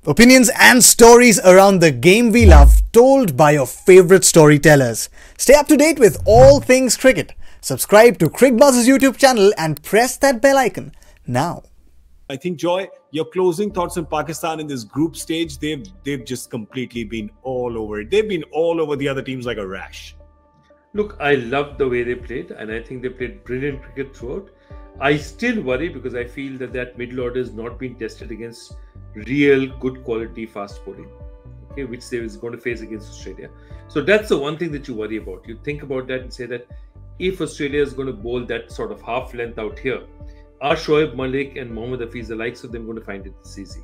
Opinions and stories around the game we love, told by your favorite storytellers. Stay up to date with all things cricket. Subscribe to Cricbuzz's YouTube channel and press that bell icon now. I think, Joy, your closing thoughts on Pakistan in this group stage, they've just completely been all over it. They've been all over the other teams like a rash. Look, I loved the way they played, and I think they played brilliant cricket throughout. I still worry because I feel that middle order is not being tested against real good quality fast bowling, okay, which they is going to face against Australia. So that's the one thing that you worry about. You think about that and say that if Australia is going to bowl that sort of half length out here, are Shoaib Malik and Mohammad Hafiz, the likes of them, going to find it this easy?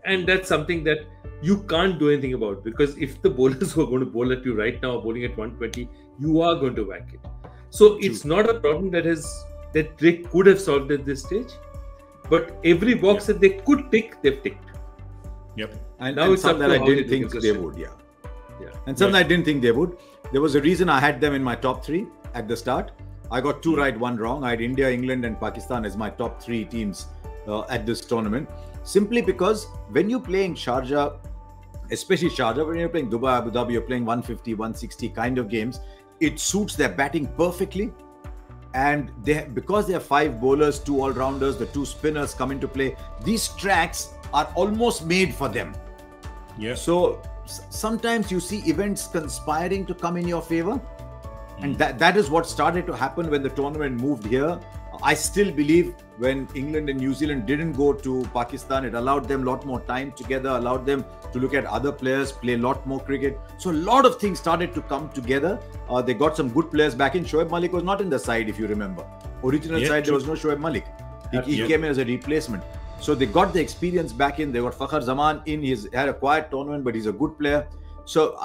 And that's something that you can't do anything about, because if the bowlers who are going to bowl at you right now are bowling at 120, you are going to whack it. So it's not a problem that they could have solved at this stage, but every box that they could tick, they've ticked. Yep. And now it's something that I didn't think they would. Yeah. And something I didn't think they would. There was a reason I had them in my top three at the start. I got 2 right, 1 wrong. I had India, England and Pakistan as my top 3 teams at this tournament. Simply because when you're playing Sharjah, especially Sharjah, when you're playing Dubai, Abu Dhabi, you're playing 150, 160 kind of games, it suits their batting perfectly. And because they have 5 bowlers, 2 all-rounders, the 2 spinners come into play, these tracks are almost made for them. Yeah. So sometimes you see events conspiring to come in your favor. And that is what started to happen when the tournament moved here. I still believe when England and New Zealand didn't go to Pakistan, it allowed them a lot more time together, allowed them to look at other players, play a lot more cricket. So a lot of things started to come together. They got some good players back in. Shoaib Malik was not in the side, if you remember. Original side, there was no Shoaib Malik. He came in as a replacement. So they got the experience back in. They got Fakhar Zaman in. He had a quiet tournament, but he's a good player. So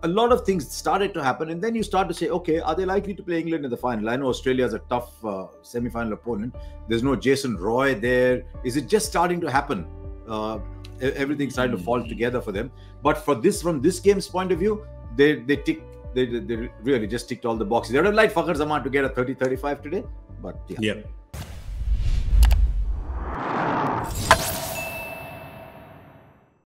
a lot of things started to happen, and then you start to say, okay, are they likely to play England in the final? I know Australia is a tough semi-final opponent. There's no Jason Roy there. Is it just starting to happen? Everything's starting to fall together for them. But from this game's point of view, they really just ticked all the boxes. They would have liked Fakhar Zaman to get a 30-35 today, but yeah.